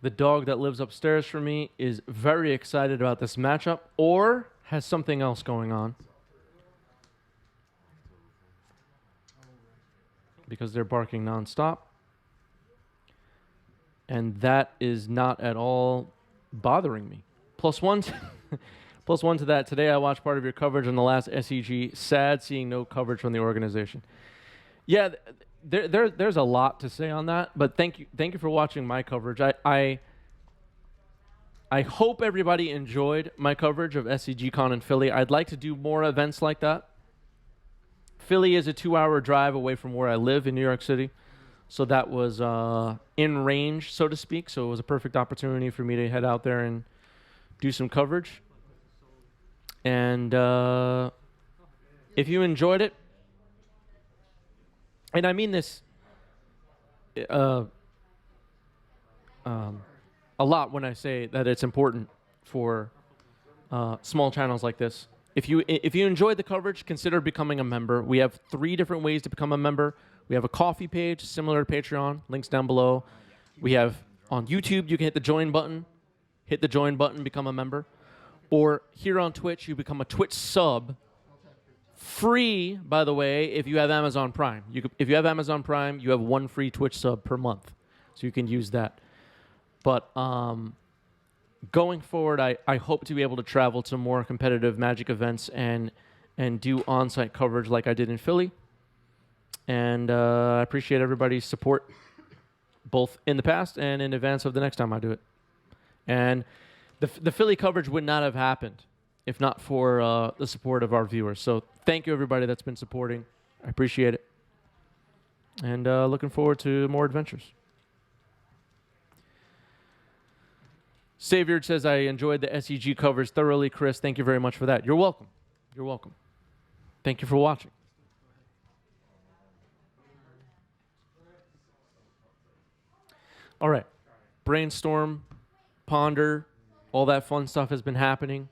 the dog that lives upstairs from me is very excited about this matchup or has something else going on. Because they're barking nonstop. And that is not at all bothering me. +1 +1 to that. Today I watched part of your coverage on the last SEG. Sad seeing no coverage from the organization. Yeah, there's a lot to say on that, but thank you for watching my coverage. I hope everybody enjoyed my coverage of SEG Con in Philly. I'd like to do more events like that. Philly is a 2-hour drive away from where I live in New York City, so that was in range, so to speak. So it was a perfect opportunity for me to head out there and do some coverage. And if you enjoyed it, and I mean this a lot when I say that it's important for small channels like this. If you enjoyed the coverage, consider becoming a member. We have 3 different ways to become a member. We have a coffee page similar to Patreon, links down below. We have on YouTube, you can hit the join button. Hit the join button, become a member. Or here on Twitch, you become a Twitch sub. Free, by the way, if you have Amazon Prime. If you have Amazon Prime, you have 1 free Twitch sub per month. So you can use that. But going forward, I hope to be able to travel to more competitive Magic events and do on-site coverage like I did in Philly. And I appreciate everybody's support, both in the past and in advance of the next time I do it. And the Philly coverage would not have happened if not for the support of our viewers. So thank you, everybody that's been supporting. I appreciate it. And looking forward to more adventures. Savior says, I enjoyed the SEG covers thoroughly, Chris. Thank you very much for that. You're welcome. You're welcome. Thank you for watching. All right. Brainstorm, ponder, all that fun stuff has been happening.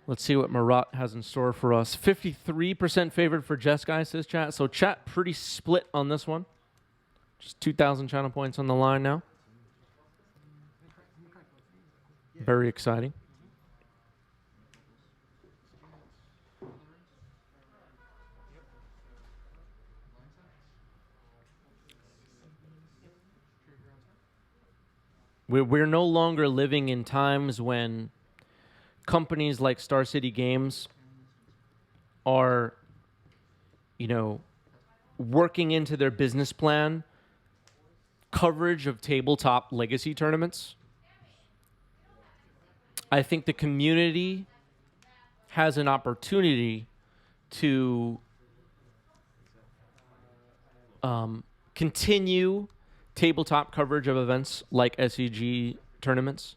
Let's see what Marat has in store for us. 53% favored for Jeskai, says chat. So chat pretty split on this one. Just 2,000 channel points on the line now. Very exciting. We're no longer living in times when companies like Star City Games are, working into their business plan coverage of tabletop legacy tournaments. I think the community has an opportunity to continue tabletop coverage of events like SEG tournaments.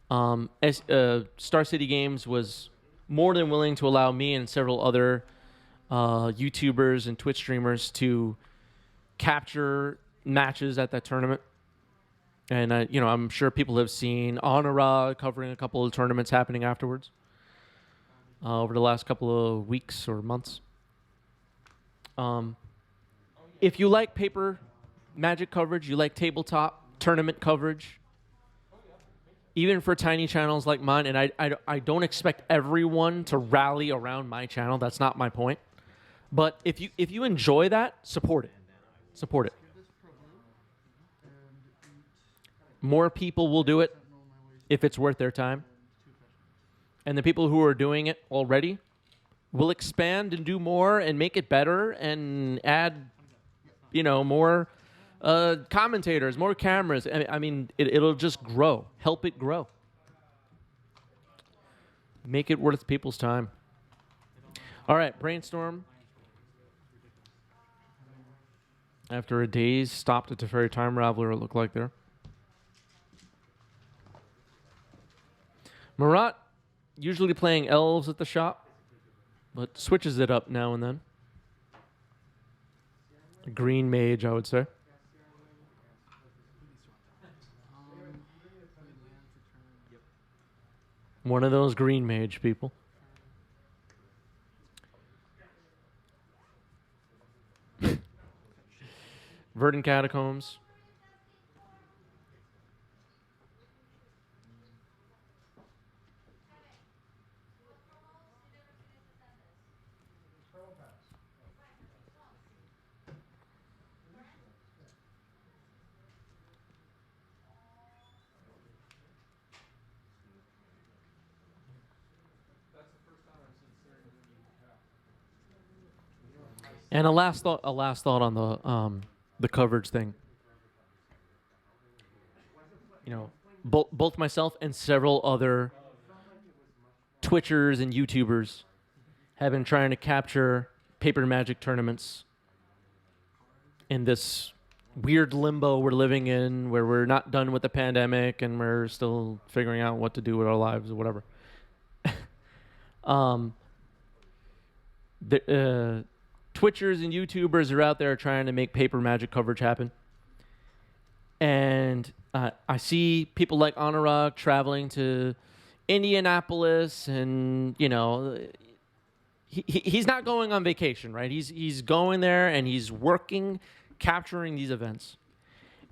Star City Games was more than willing to allow me and several other YouTubers and Twitch streamers to capture matches at that tournament. And I'm sure people have seen Honora covering a couple of tournaments happening afterwards over the last couple of weeks or months. If you like paper Magic coverage, you like tabletop tournament coverage, even for tiny channels like mine, and I don't expect everyone to rally around my channel. That's not my point. But if you enjoy that, support it. Support it. More people will do it if it's worth their time. And the people who are doing it already will expand and do more and make it better and add, more commentators, more cameras. I mean, it'll just grow. Help it grow. Make it worth people's time. All right, Brainstorm. After a daze, stopped at Teferi Time Raveler, it looked like there. Marat, usually playing elves at the shop, but switches it up now and then. A green mage, I would say. One of those green mage people. Verdant Catacombs. And a last thought on the coverage thing. You know, both myself and several other Twitchers and YouTubers have been trying to capture Paper Magic tournaments in this weird limbo we're living in, where we're not done with the pandemic and we're still figuring out what to do with our lives or whatever. Twitchers and YouTubers are out there trying to make Paper Magic coverage happen. And I see people like Anurag traveling to Indianapolis, and, you know, he's not going on vacation, right? He's going there and he's working, capturing these events.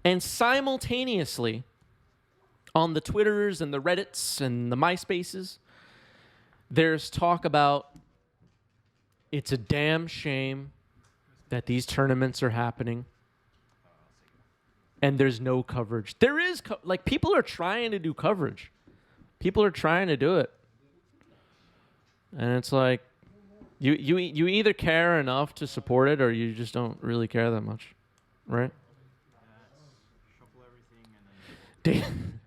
And simultaneously, on the Twitters and the Reddits and the MySpaces, there's talk about it's a damn shame that these tournaments are happening and there's no coverage. There is, like, people are trying to do coverage. People are trying to do it. And it's like, you either care enough to support it or you just don't really care that much, right? Shuffle everything and then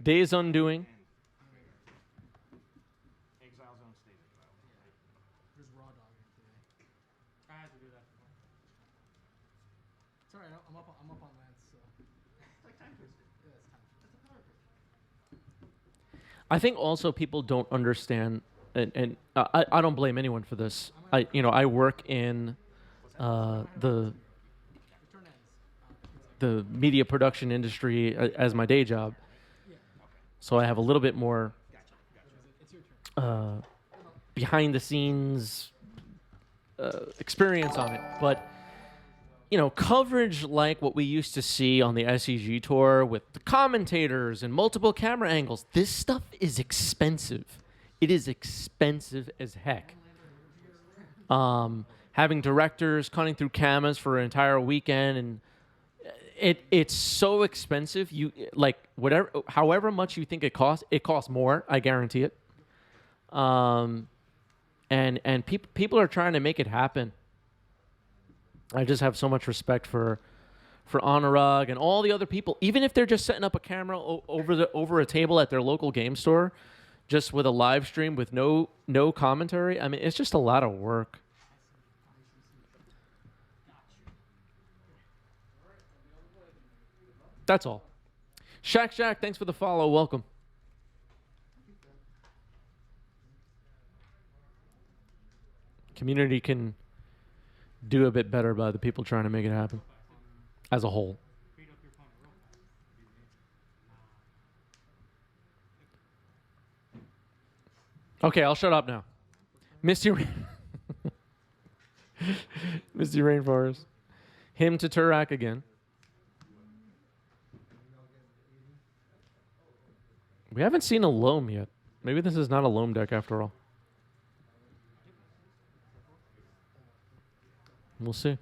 Days Undoing. Exile Zone stays exile. There's raw dog in today. I had to do that before. It's alright. I'm up on Lance. So. It's like time twisted. Yeah, it's time. That's a power pick. I think also people don't understand, and I don't blame anyone for this. I work in the media production industry as my day job, so I have a little bit more behind the scenes experience on it. But you know, coverage like what we used to see on the SEG tour with the commentators and multiple camera angles, this stuff is expensive. It is expensive as heck. Having directors cutting through cameras for an entire weekend, and it's so expensive. You like however much you think it costs more. I guarantee it. And people are trying to make it happen. I just have so much respect for Anurag and all the other people, even if they're just setting up a camera over a table at their local game store, just with a live stream with no commentary. I mean, it's just a lot of work. That's all. Shaq, thanks for the follow. Welcome. Community can do a bit better by the people trying to make it happen as a whole. Okay, I'll shut up now. Misty Rainforest. Him to Turak again. We haven't seen a loam yet. Maybe this is not a loam deck after all. We'll see.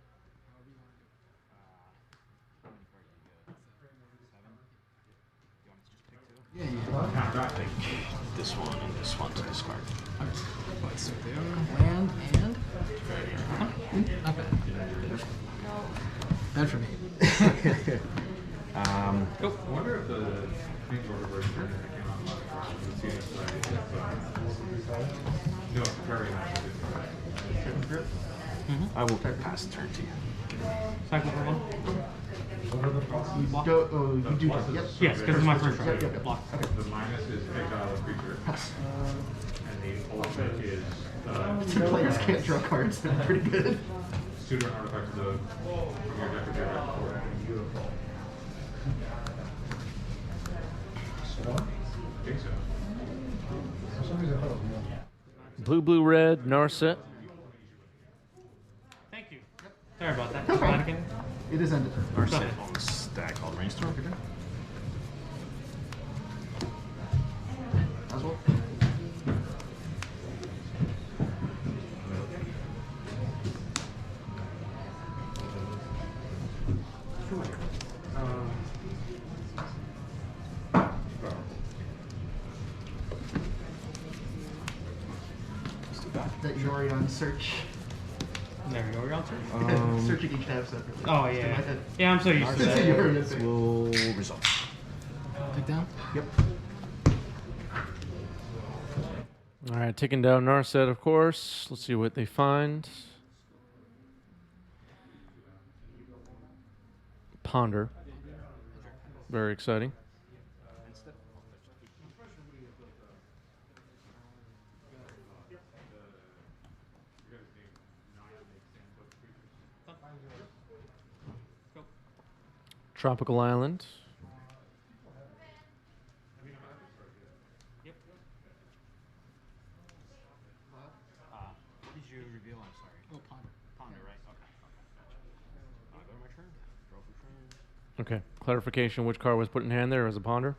This one and this one to discard. So they are land and. Not bad. Bad for me. I wonder if the things order version came out no, very nice. I will pass the turn to you. Cycle for one? You do. Yep. Yes, because it's my first round. Yep. Block. The minus is exile a creature. And the ultimate is Two players can't draw cards. They're pretty good. suitor and artifact from your deck of your deck before. Beautiful. I think so. Blue, red, Narset. Thank you. Sorry about that. No problem. Mannequin. It is ended. Our set on the stack called Rainstorm. As well. That you're already on search. Nah, There we go. You're on turn. Searching each tab separately. Oh, In my yeah. head. Yeah, I'm so used to that. You're in it. Will resolve. Take down? Yep. All right, taking down Narset, of course. Let's see what they find. Ponder. Very exciting. Tropical Island. What did you reveal? I'm sorry. Oh, ponder. Ponder, right? Okay. Go to my turn. Draw for turn. Okay, clarification, which card was put in hand there as a ponder?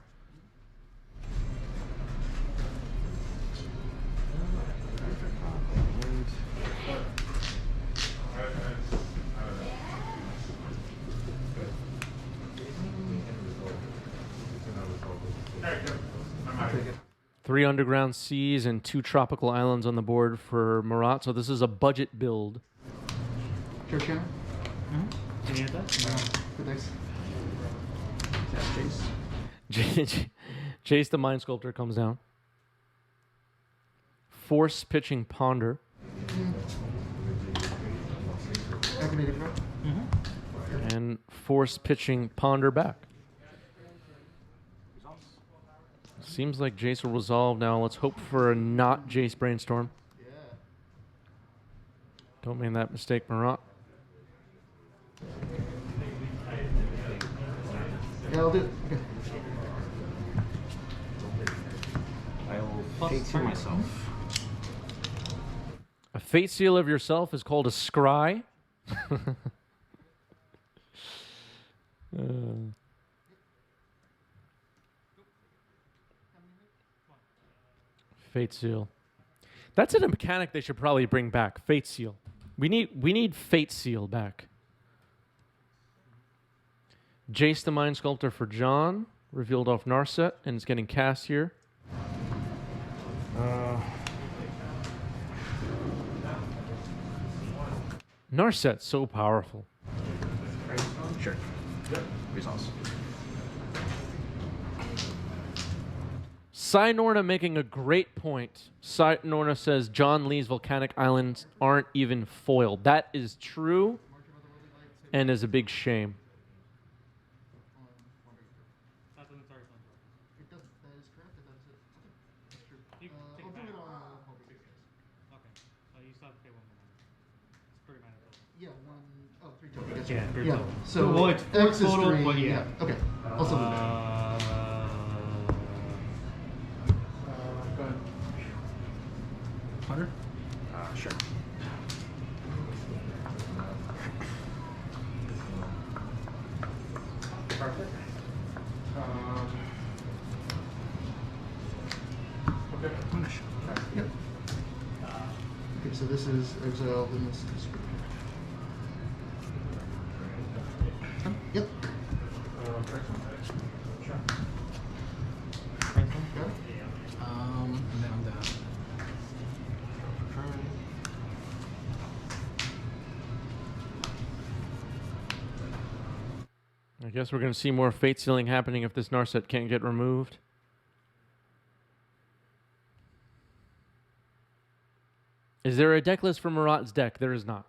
Three underground seas and 2 tropical islands on the board for Marat. So this is a budget build. Church channel? Can you hit that? Good dice. Jace. Jace the Mind Sculptor comes down. Force pitching Ponder. Activated, bro. And force pitching Ponder back. Seems like Jace will resolve now. Let's hope for a not Jace Brainstorm. Yeah. Don't make that mistake, Marat. Yeah, I'll do it. Okay. I'll fate seal myself. A fate seal of yourself is called a scry. Fate seal. That's a mechanic they should probably bring back. Fate seal. We need Fate seal back. Jace the Mind Sculptor for John. Revealed off Narset and it's getting cast here. Narset's so powerful. Sure. Yep. Resolves. Norna making a great point. Norna says John Lee's volcanic islands aren't even foiled. That is true and is a big shame. That doesn't start something. It doesn't. That is correct. That is it. Okay. That's true. You take I'll it do it back. on Hobby Dice. Okay. So you still have to pay one more. It's 3 mana total. Yeah, one. Oh, 3 total. That's Yeah, right. 3 Yeah. total. So Well, it's 4 X is total, 3. but yeah. Okay. I'll still do that. Go ahead. Hunter? Sure. Perfect. Okay. Punish. Yep. Okay, so this is exiled in this description. Yep. Sure. Got it? And then I'm down. I guess we're going to see more fate sealing happening if this Narset can't get removed. Is there a deck list for Marat's deck? There is not.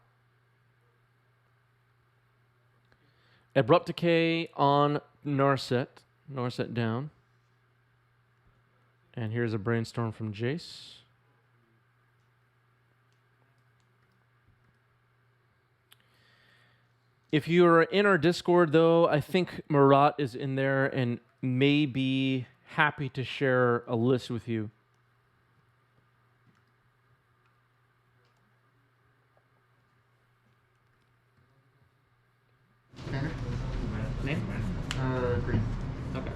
Abrupt Decay on Narset. Narset down. And here's a Brainstorm from Jace. If you're in our Discord, though, I think Marat is in there and may be happy to share a list with you. Banner? Name? Green. Okay.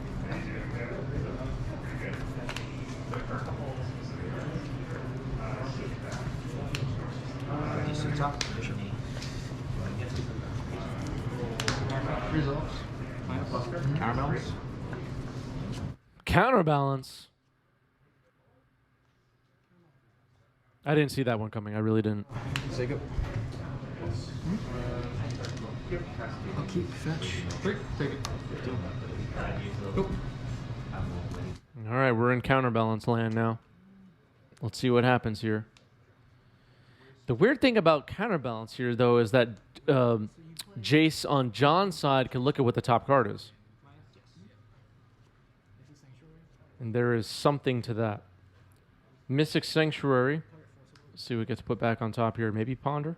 Resolves. Counterbalance. Counterbalance. I didn't see that one coming. I really didn't. Say go. I'll keep fetch. Great, take it. Nope. All right, we're in counterbalance land now. Let's see what happens here. The weird thing about counterbalance here, though, is that Jace on John's side can look at what the top card is. And there is something to that. Mystic Sanctuary. Let's see what we get to put back on top here. Maybe Ponder?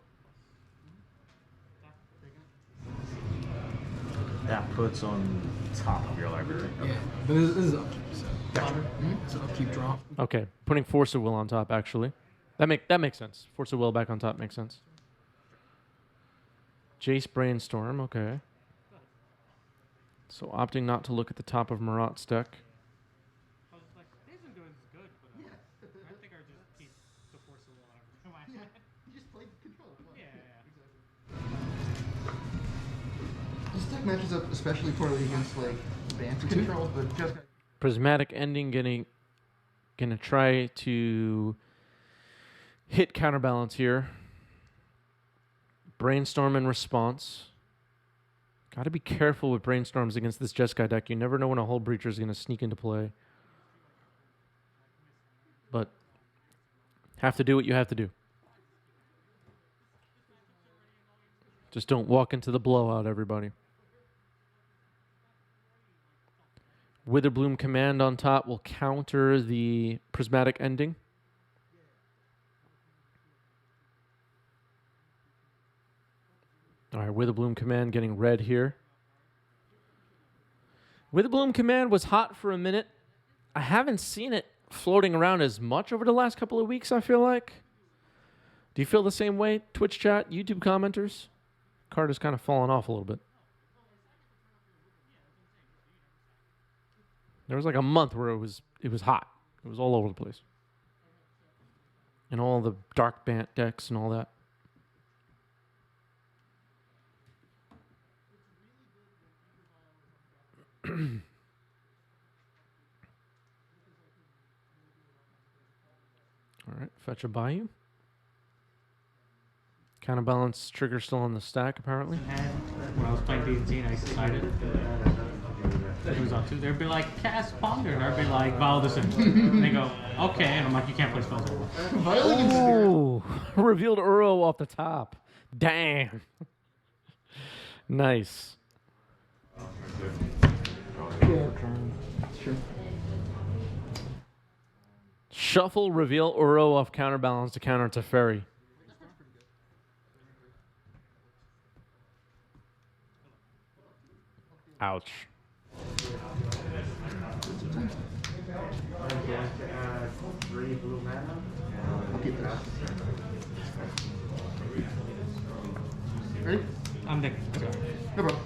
That puts on top of your library. Yeah, but this is upkeep, so. Gotcha. It's an upkeep draw. Okay, putting Force of Will on top, actually. That makes sense. Force of Will back on top makes sense. Jace Brainstorm, okay. So opting not to look at the top of Marat's deck. I was like, this isn't good, it's good, but I think I would just keep the force of will on. You just played control. Yeah. This deck matches up especially poorly against like advanced control, but just Prismatic Ending gonna try to hit counterbalance here. Brainstorm in response. Got to be careful with brainstorms against this Jeskai deck. You never know when a Hull Breacher is going to sneak into play. But have to do what you have to do. Just don't walk into the blowout, everybody. Witherbloom Command on top will counter the Prismatic Ending. All right, Witherbloom Command getting red here. Witherbloom Command was hot for a minute. I haven't seen it floating around as much over the last couple of weeks, I feel like. Do you feel the same way, Twitch chat, YouTube commenters? Card has kind of fallen off a little bit. There was like a month where it was hot. It was all over the place. And all the dark bant decks and all that. All right, fetch a Bayou. Counterbalance trigger still on the stack, apparently. And when I was playing D&D and I decided it was up to, they'd be like, cast Ponder, and I'd be like, Vial the Center. And they go, okay, and I'm like, you can't play spells anymore. Oh, revealed Uro off the top. Damn. Nice. sure. Shuffle, reveal Uro off counterbalance to counter Teferi. Ouch. I'll keep this. Ready? I'm Nick. No problem.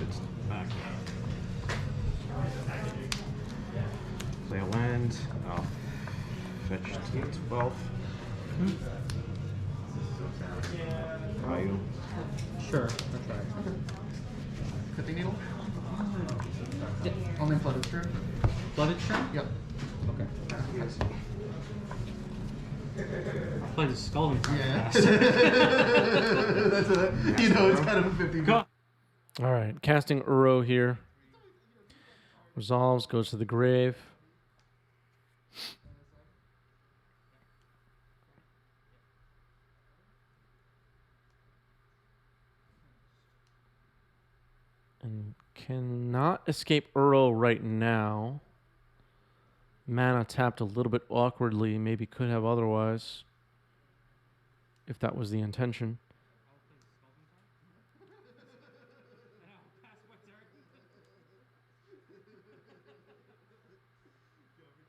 It's back. Play a land. I'll fetch to 12. Value. Sure, that's right. Okay. Cut the needle? Only flooded, sure? Blooded Shrimp? Yep. Okay. Yes. Play the Skull. Yeah. That's a, you know, it's kind of a 50. Go. All right, casting Uro here. Resolves, goes to the grave. And cannot escape Uro right now. Mana tapped a little bit awkwardly. Maybe could have otherwise. If that was the intention.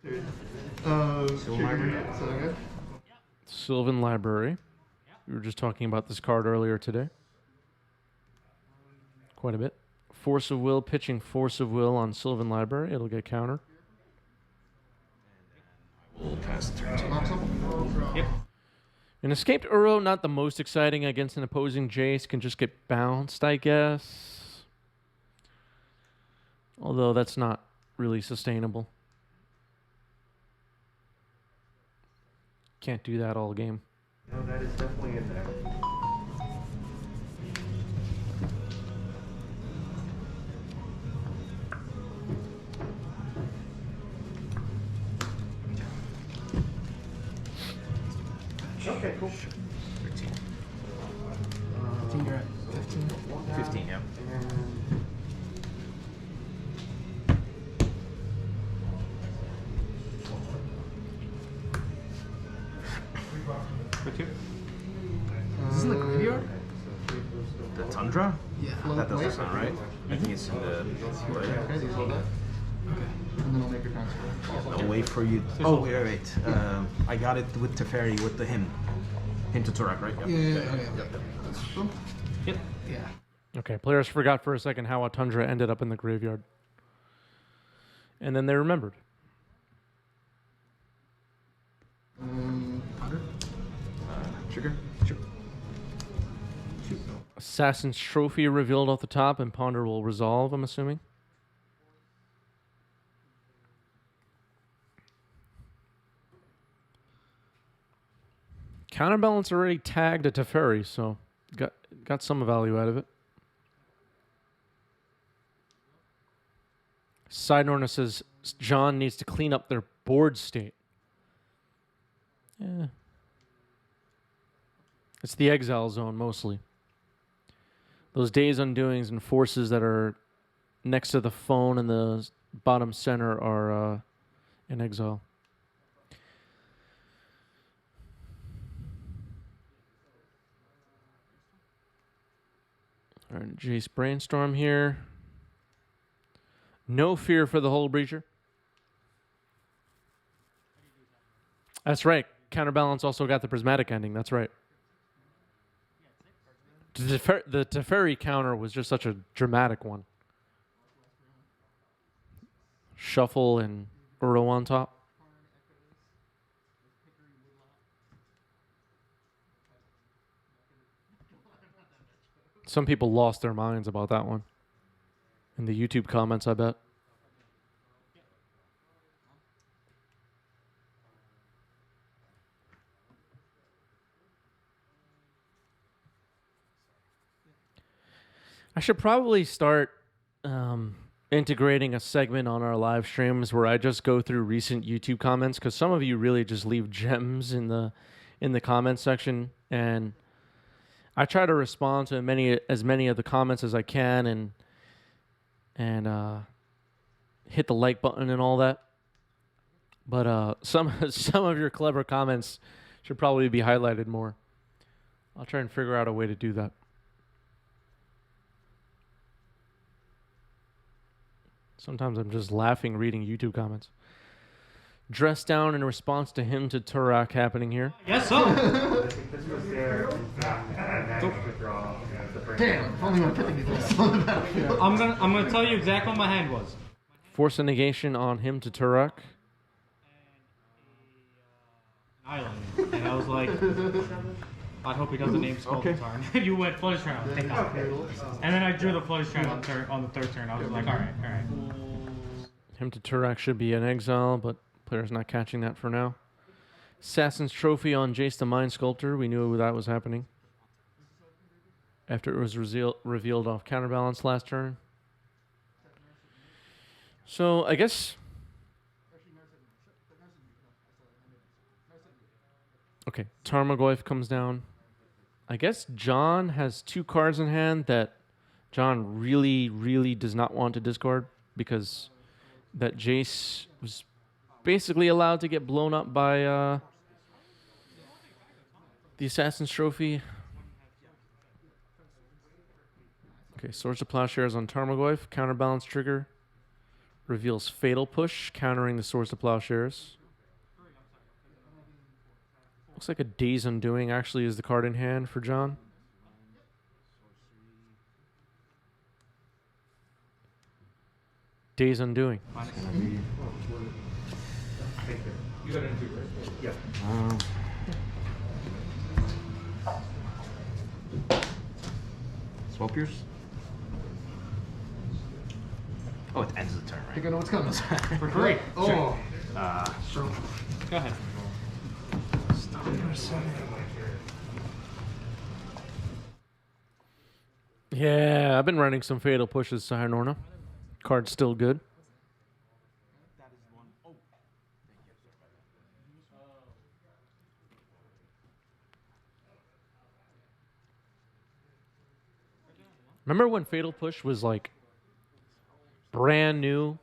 So good. Sylvan Library. We were just talking about this card earlier today. Quite a bit. Force of Will, pitching Force of Will on Sylvan Library. It'll get counter. We'll pass turn two. Knock something? Yep. An escaped Uro, not the most exciting against an opposing Jace. Can just get bounced, I guess. Although that's not really sustainable. Can't do that all game. No, that is definitely in there. Okay, cool. 13. 15, you're at 15. 15, yeah. For 2. Is this in the graveyard? The Tundra? Yeah. That doesn't sound right. I think it's in the... Okay, these hold that. Okay. And then I'll make your transfer. I'll wait for you. Oh, wait. I got it with Teferi, with the hymn. Hymn to Turak, right? Yep. Yeah. Okay. Boom. Yep. Yeah. Okay, players forgot for a second how a Tundra ended up in the graveyard. And then they remembered. 100. Trigger? Sure. Assassin's Trophy revealed off the top, and Ponder will resolve, I'm assuming. Counterbalance already tagged a Teferi, so got some value out of it. Sidenorna says John needs to clean up their board state. Yeah. It's the exile zone mostly. Those Days Undoings and forces that are next to the phone in the bottom center are in exile. All right, Jace Brainstorm here. No fear for the Hull Breacher. That's right. Counterbalance also got the prismatic ending. That's right. The Teferi counter was just such a dramatic one. Shuffle and Uro on top. Some people lost their minds about that one. In the YouTube comments, I bet. I should probably start integrating a segment on our live streams where I just go through recent YouTube comments, because some of you really just leave gems in the comment section, and I try to respond to as many of the comments as I can, and hit the like button and all that. But some of your clever comments should probably be highlighted more. I'll try and figure out a way to do that. Sometimes I'm just laughing reading YouTube comments. Dress down in response to him to Turak happening here. Yes, so. I think this was there, and I managed to draw the break. Damn, if only one pitting this on the battlefield. I'm gonna tell you exactly what my hand was. Force a negation on him to Turak. Island, and I was like, I hope he doesn't name Skull Okay. Tarn. You went Flourish Round, thank God. And then I drew the Flourish Round on the third turn. I was like, all right. Him to Turak should be an exile, but player's not catching that for now. Assassin's Trophy on Jace the Mind Sculptor. We knew that was happening after it was revealed off Counterbalance last turn. So I guess... Okay, Tarmogoyf comes down. I guess John has 2 cards in hand that John really, really does not want to discard, because that Jace was basically allowed to get blown up by the Assassin's Trophy. Okay, Swords to Plowshares on Tarmogoyf. Counterbalance trigger. Reveals Fatal Push, countering the Swords to Plowshares. Looks like a Days Undoing actually is the card in hand for John. Days Undoing. You got it in 2, right? Yep. Swap yours? Oh, it ends the turn, I right? think I know what's coming. For free. Oh. Go ahead. Yeah, I've been running some Fatal Pushes, Sahanorna. Card's still good. Remember when Fatal Push was like brand new?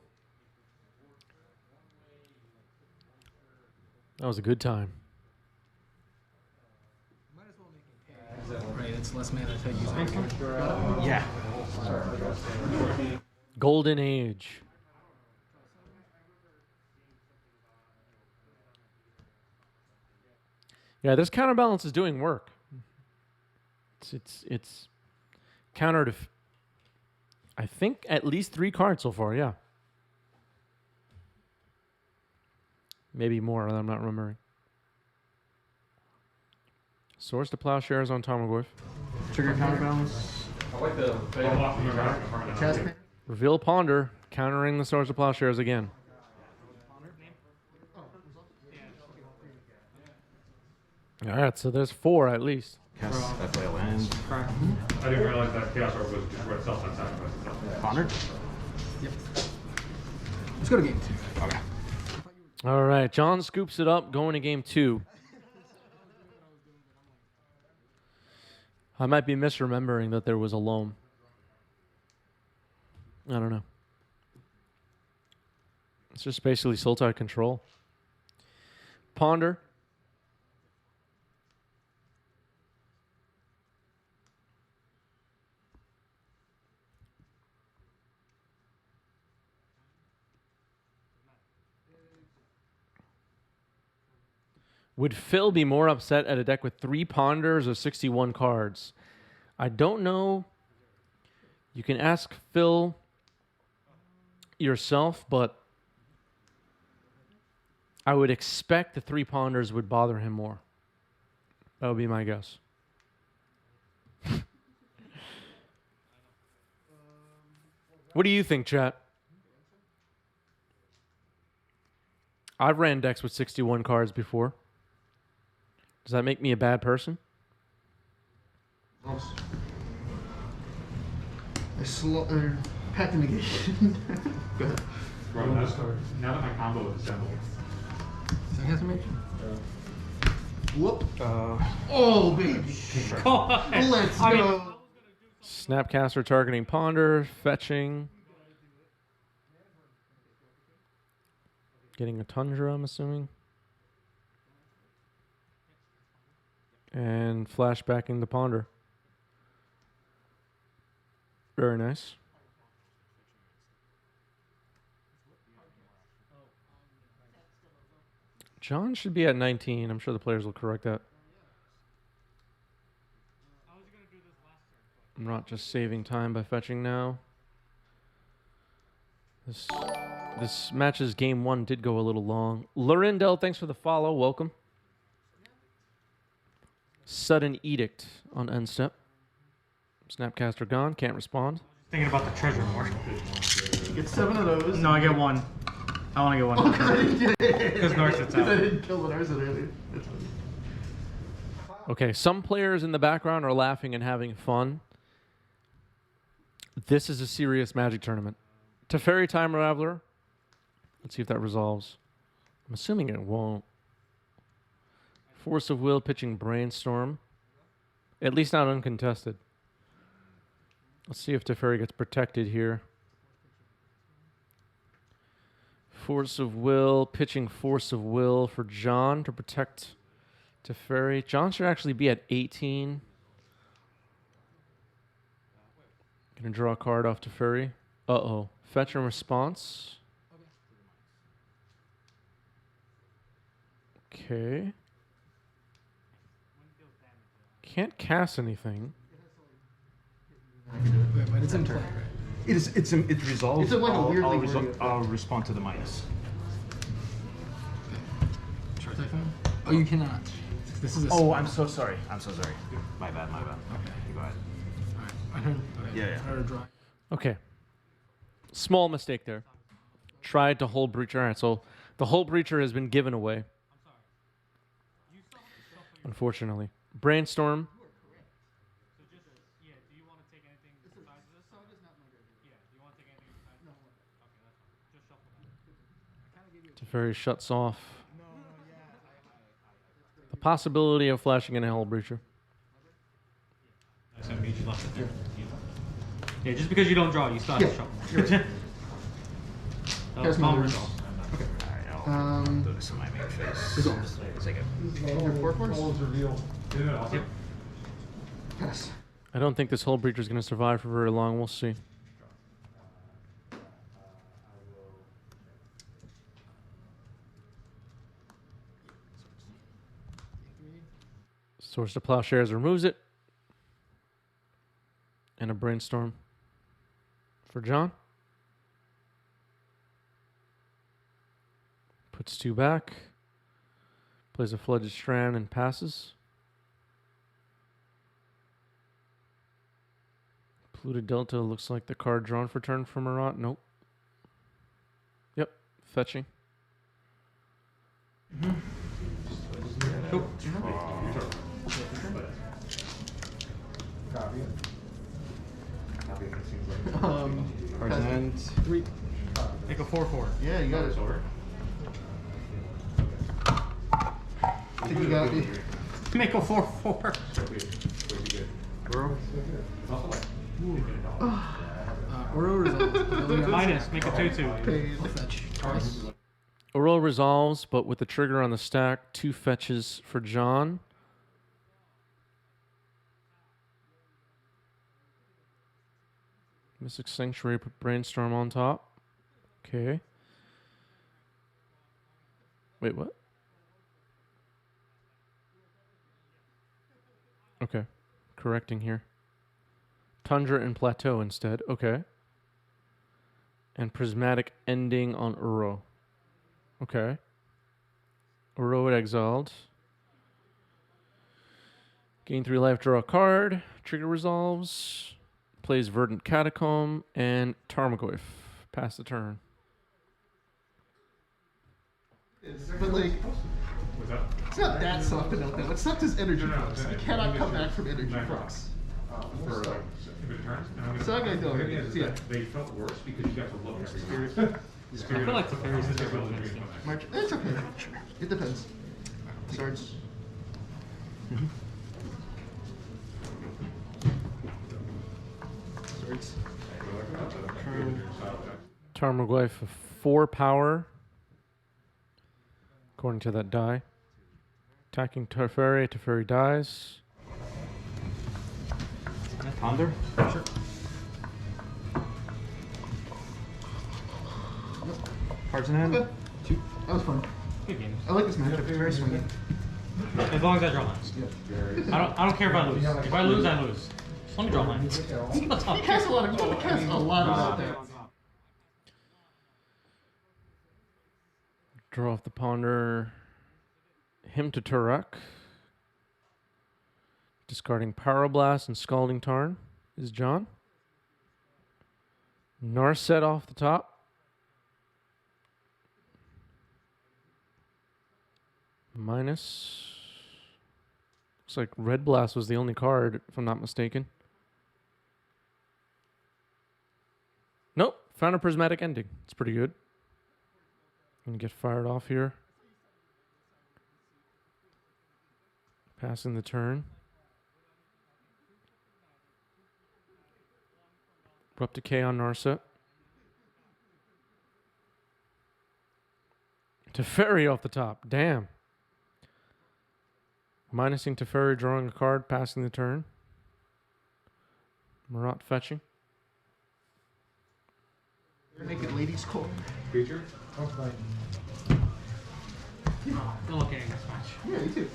That was a good time. Right, it's less mana to use it. Yeah. Golden Age. Yeah, this counterbalance is doing work. It's countered, I think, at least 3 cards so far, yeah. Maybe more, I'm not remembering. Source to Plowshares on Tarmogoyf. Trigger counterbalance. I like the Cast pan. Reveal Ponder, countering the Source to Plowshares again. Alright, so there's 4 at least. Cast I play a land. Correct. I didn't realize that Chaos Orb was destroyed itself and sacrificed itself. Pondered? Yep. Let's go to game 2. Okay. Alright, John scoops it up, going to game 2. I might be misremembering that there was a loam. I don't know. It's just basically Sultai control. Ponder. Would Phil be more upset at a deck with 3 Ponders or 61 cards? I don't know. You can ask Phil yourself, but I would expect the 3 Ponders would bother him more. That would be my guess. What do you think, chat? I've ran decks with 61 cards before. Does that make me a bad person? Pack the negation. Go ahead. Bro, now that my combo is assembled. So he has to make. Whoop. Oh, baby. Let's go. Snapcaster targeting Ponder, fetching. Getting a Tundra, I'm assuming. And flashbacking the Ponder. Very nice. John should be at 19. I'm sure the players will correct that. I'm not just saving time by fetching now. This match's game 1 did go a little long. Lorindel, thanks for the follow. Welcome. Sudden Edict on end step. Snapcaster gone. Can't respond. Thinking about the treasure more. Get 7 of those. No, I get 1. I want to get 1. Because I didn't get it. Because North sits out. I didn't kill the Narset earlier. That's funny. Okay, some players in the background are laughing and having fun. This is a serious Magic tournament. Teferi Time Raveler. Let's see if that resolves. I'm assuming it won't. Force of Will pitching Brainstorm. At least not uncontested. Let's see if Teferi gets protected here. Force of Will pitching Force of Will for John to protect Teferi. John should actually be at 18. Gonna draw a card off Teferi. Uh-oh. Fetch and response. Okay. Can't cast anything. Wait, but it's in play, right? It's resolved. It's like a weird thing where you- I'll respond to the minus. Short Typhoon? Oh, you cannot. This is a. Oh, I'm so sorry. My bad. Okay. You go ahead. Alright. I heard. Okay. Yeah. I heard a draw. Okay. Small mistake there. Tried to hold breacher. All right, so the whole breacher has been given away. Unfortunately. Brainstorm. Saga's not my favorite. Yeah. Do you want to take anything inside? No. Okay, that's fine. Just shuffle that. I kind of gave you Teferi shuts off No, yeah. the possibility of flashing in a Hell Breacher. I said you just left it there. Yeah, just because you don't draw, you still have to you're shuffle. Here's my resolve. Do this in my main phase. Resolve. Take it. Your 4/4s? Yep. Pass. I don't think this Hell Breacher is going to survive for very long. We'll see. Source to Plowshares removes it. And a Brainstorm for John. Puts 2 back. Plays a Flooded Strand and passes. Polluted Delta looks like the card drawn for turn from Marat. Nope. Yep. Fetching. Cards in hand. 3. Make a 4/4. Yeah, you got it. I think you got me. Make a 4/4. Oro resolves. Minus. Make a 2/2. Paid. Fetch. Twice. Oro resolves, but with the trigger on the stack, 2 fetches for John. Mystic Sanctuary, put Brainstorm on top. Okay. Wait, what? Okay. Correcting here. Tundra and Plateau instead. Okay. And Prismatic Ending on Uro. Okay. Uro exiled. Gain 3 life, draw a card. Trigger resolves. Plays Verdant Catacomb and Tarmogoyf. Pass the turn. But like, What's up? it's not that soft to note though. It's not just energy flux. You cannot come back from energy Nine flux. For if it turns, and I'm gonna- Saga, no, the thing is yeah. that they felt worse because you got to look every I feel like the fairies is different than this. March. It's okay. It depends. Swords. Swords. Tarmogoyf for 4 power. According to that die. Attacking Teferi. Teferi dies. Ponder? Sure. Cards in hand. Okay. That was fun. Good games. I like this matchup. Very swingy. As long as I draw lines. I don't care if I lose. If I lose, I lose. Just let me draw lines. That's all. He casts a lot of. He casts a lot of that. Draw off the Ponder. Him to Turok. Discarding Pyroblast and Scalding Tarn is John. Narset off the top. Minus. Looks like Red Blast was the only card, if I'm not mistaken. Nope. Found a Prismatic Ending. It's pretty good. Gonna get fired off here. Passing the turn. Abrupt Decay on Narset. Teferi off the top. Damn. Minusing Teferi, drawing a card, passing the turn. Marat fetching. Make it ladies' court. Creature? Good looking in this match. Yeah, you too.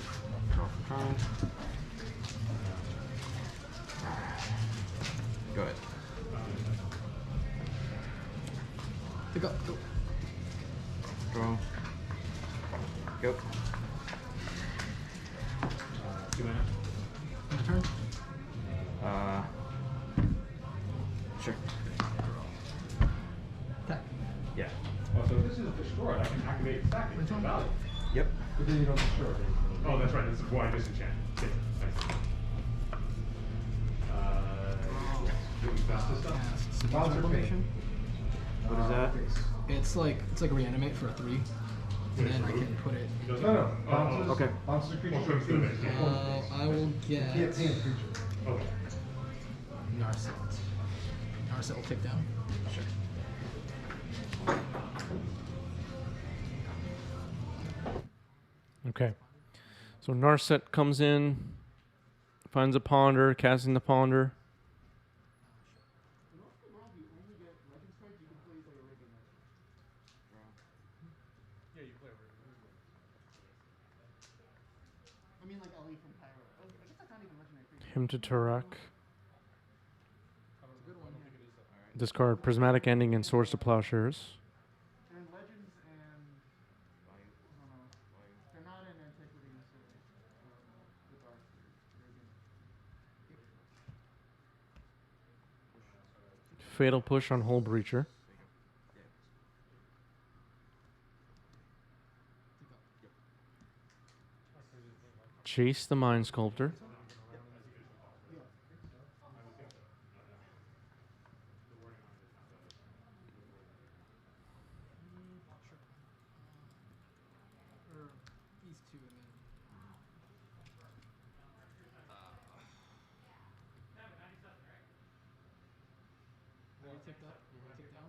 Go ahead. Pick up. Go. Draw. Go. 2 mana. My turn. Sure. Attack. Yeah. Oh, so if this is destroyed, I can activate stacking. It's value. Yep. But then you don't destroy it. Oh, that's right. This is why disenchant. Okay, nice. cast Seduce Reclamation. What is that? It's like reanimate for 3. And then I can put it into Okay. I will get Okay. Narset. Narset will take down. Sure. Okay. So Narset comes in, finds a ponder, casting the ponder. I mean, like Ellie from Pyro. I guess that's not even legendary creature. Him to Turok. Discard Prismatic Ending and Swords to Plowshares. They're in Legends and I don't know. They're not in Antiquity, so the Dark. Fatal Push on Hull Breacher. Chase the Mind Sculptor. Or these 2 and then. Are you ticked up? Ticked down?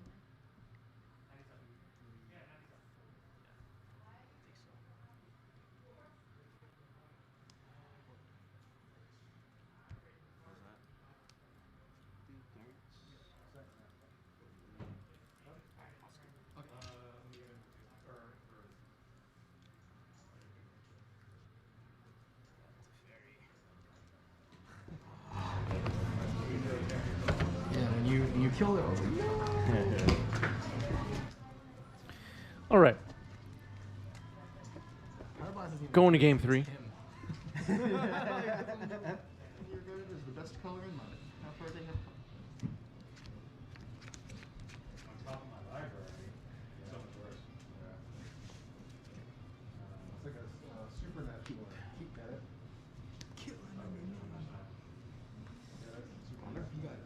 Yeah, when you kill it, I was like, no. All right. Counterbalance isn't even Going to him. game 3. Your card is the best color in mine. How far they have come. On top of my library, so much worse. It's like a supernatural. Keep at it. Kill it. You got it.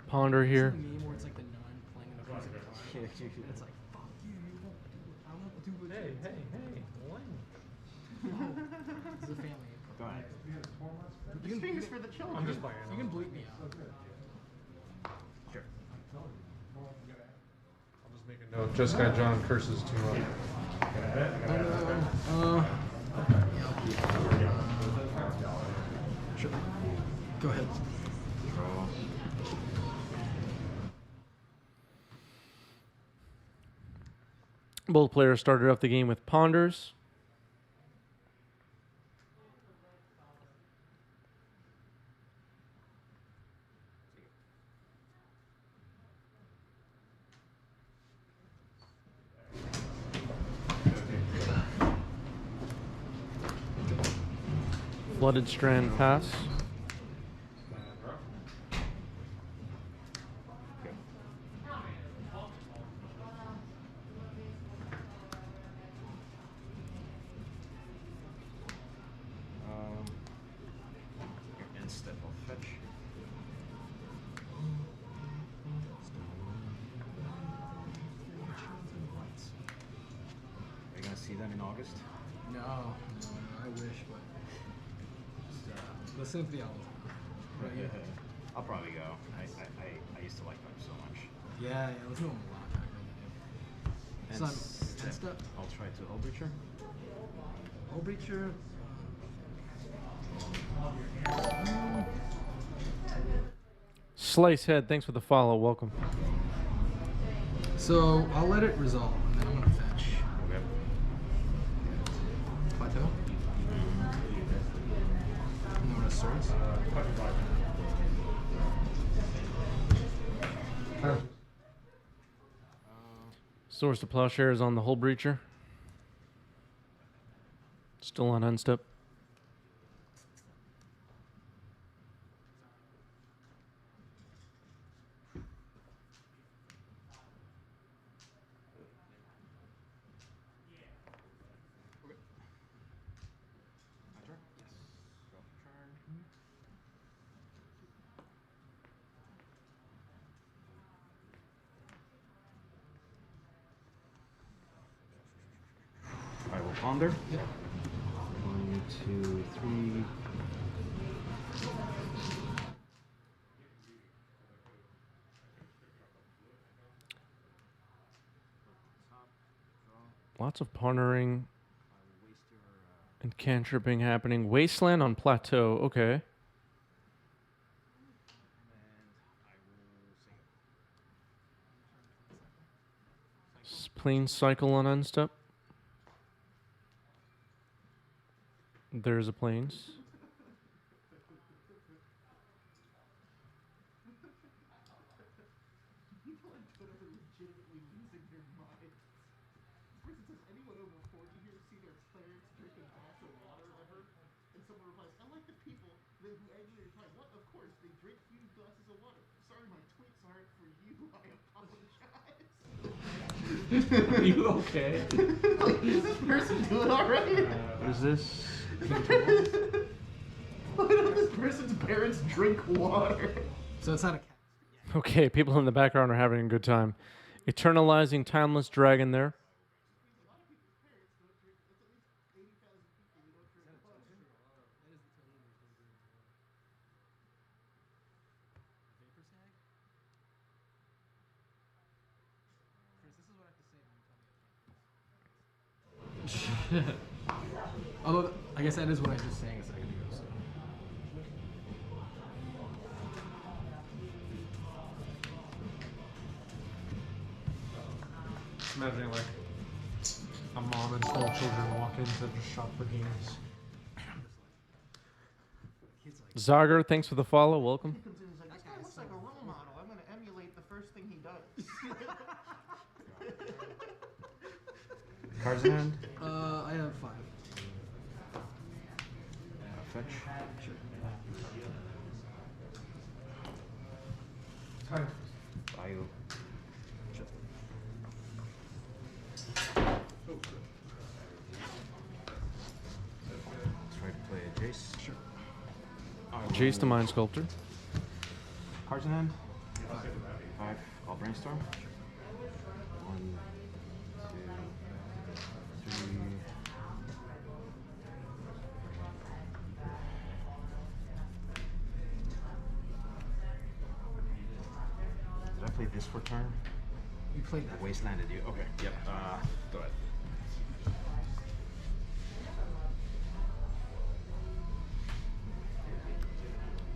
Ponder here. It's a meme where it's like the nun playing the music card. It's like, fuck you, you won't do it. I won't do it. Hey, when? It's a family. Go ahead. This thing is for the children. I'm just playing. You can bleep me out. Sure. I'll just make a note. Jeskai John curses too much. Sure. Go ahead. Both players started off the game with ponders. Flooded Strand pass. Your instep will fetch. Are you gonna see them in August? No, I wish, but just listen to the album. Right? I'll probably go. I used to like them so much. Yeah, listen to them a lot back in the day. And Sun, step. I'll try to Overture. Overture. Slice Head, thanks for the follow. Welcome. So I'll let it resolve, and then I'm gonna fetch. Okay. Plateau. And then I'm gonna swords. Swords to Plowshares on the Hull Breacher. Still on unstep. Ponder. Yep. 1, 2, 3. Lots of pondering and cantripping happening. Wasteland on plateau. Okay. Plane cycle on unstep. There's a planes. People on Twitter are legitimately losing their minds. For instance, has anyone over 40 here seen their clerics drink a glass of water ever? And someone replies, I like the people that who angrily reply, what? Of course, they drink huge glasses of water. Sorry, my tweets aren't for you. I apologize. Are you okay? Like, is this person doing alright? What is this? Why don't this person's parents drink water? So it's not a cat. Okay, people in the background are having a good time. Eternalizing Timeless Dragon there. Although, I guess that is what I was just saying a second ago. So. Imagining like a mom and small children walk in to just shop for games. Zager, thanks for the follow. Welcome. He comes in and is like, this guy looks like a role model. I'm going to emulate the first thing he does. Cards in hand. I have 5. Fetch. Sure. Bio. Try to play a Jace. Sure. Jace the Mind Sculptor. Cards in hand. 5. I'll brainstorm. 1, 2, 3. Did I play this for turn? You played that. Wastelanded you. Okay. Yep. Go ahead.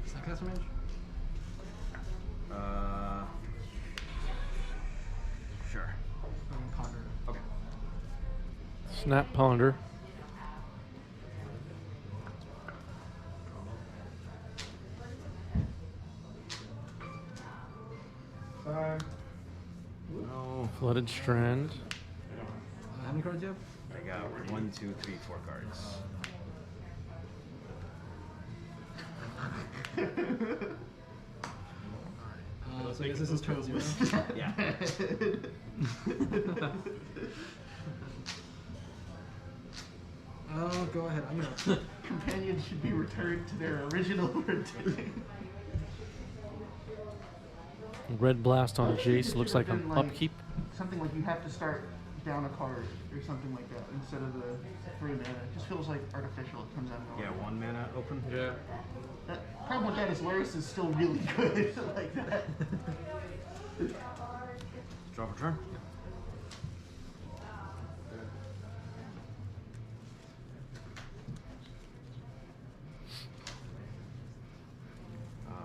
Snapcaster Mage? Sure. Ponder. Okay. Snap Ponder. No. Flooded Strand. How many cards do you have? I got 1, 2, 3, 4 cards. So I guess this is turn 0. Yeah. Go ahead. I'm gonna. Companions should be returned to their original rendition. Red Blast on Jace. Looks like an Something like- upkeep. Something like you have to start down a card or something like that instead of the 3 mana. It just feels like artificial. It comes out of nowhere. Yeah, 1 mana open. Yeah. The problem with that is Laris is still really good like that. Drop a turn.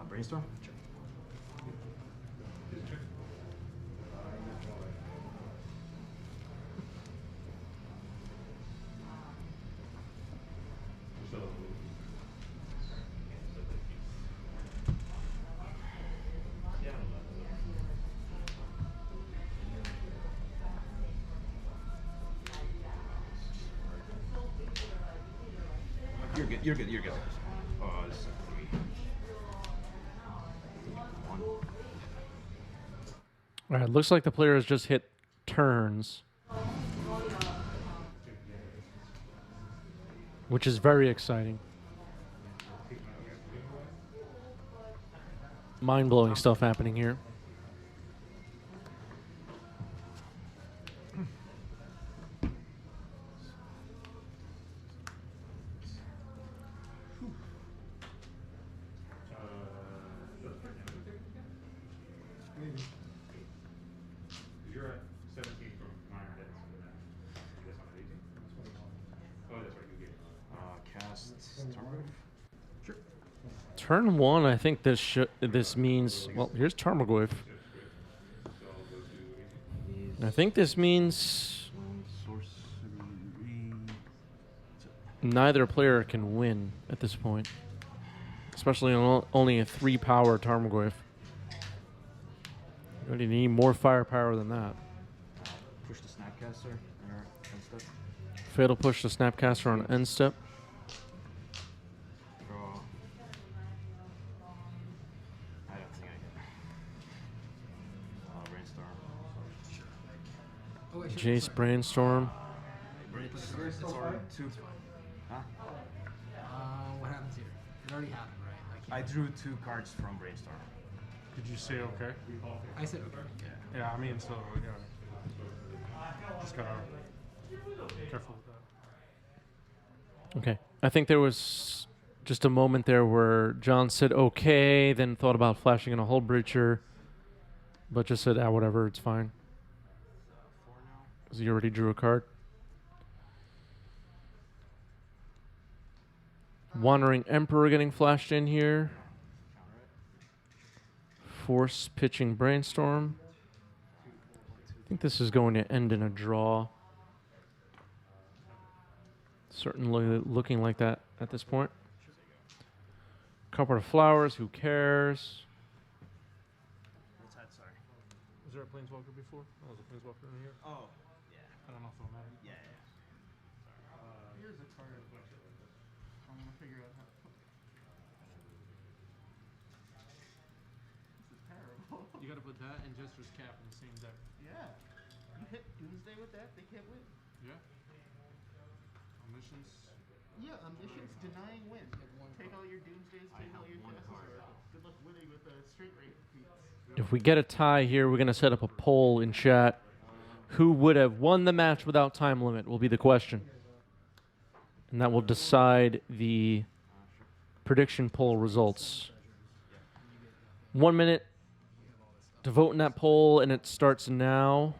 Brainstorm. You're good. You're good. You're good. Oh, this is a 3. 1. All right, looks like the player has just hit turns, which is very exciting. Mind-blowing stuff happening here. Turn 1, I think this means... Well, here's Tarmogoyf. I think this means neither player can win at this point. Especially on only a 3-power Tarmogoyf. You already need more firepower than that. Push the Snapcaster or end step. Fatal push the Snapcaster on end step. Draw. I don't think I can. Brainstorm. Oh, wait, Jace Brainstorm. It's already 2. Huh? What happens here? It already happened, right? Like, I drew 2 cards from Brainstorm. Did you say okay? I said okay. Yeah, I mean, so, yeah. Just gotta be careful with that. Okay. I think there was just a moment there where John said okay, then thought about flashing in a Hull Breacher, but just said, whatever, it's fine. Because he already drew a card. Wandering Emperor getting flashed in here. Force pitching Brainstorm. I think this is going to end in a draw. Certainly looking like that at this point. Couple of flowers, who cares? What's that? Sorry. Was there a Planeswalker before? Oh, was a Planeswalker in here? Oh, yeah. I don't know if it'll matter. Yeah. Here's a card. I'm gonna figure out how to put this is terrible. You gotta put that and Jester's Cap in the same deck. Yeah. You hit Doomsday with that, they can't win. Yeah. Omniscience. Yeah, Omniscience denying win. Take all your Doomsdays, take all your Justice. Good luck winning with the straight rate feats. If we get a tie here, we're going to set up a poll in chat. Who would have won the match without time limit will be the question. And that will decide the prediction poll results. 1 minute to vote in that poll, and it starts now.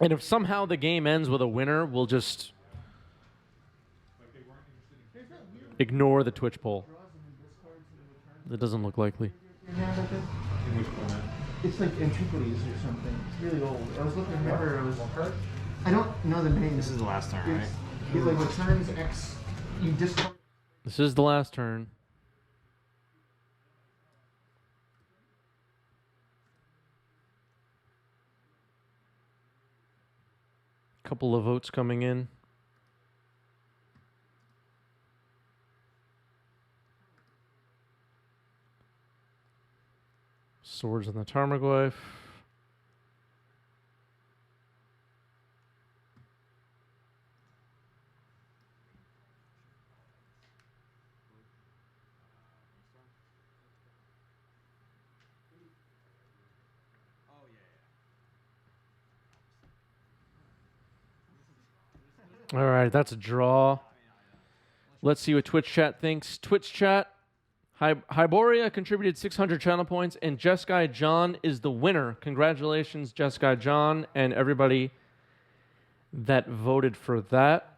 And if somehow the game ends with a winner, we'll just ignore the Twitch poll. That doesn't look likely. It's like Antiquities or something. It's really old. I was looking, remember, it was... I don't know the name. This is the last turn, right? It's like returns X. You discard... This is the last turn. Couple of votes coming in. Swords on the Tarmogoyf. All right, that's a draw. Let's see what Twitch chat thinks. Twitch chat, Hyboria contributed 600 channel points, and Jeskai John is the winner. Congratulations, Jeskai John, and everybody that voted for that.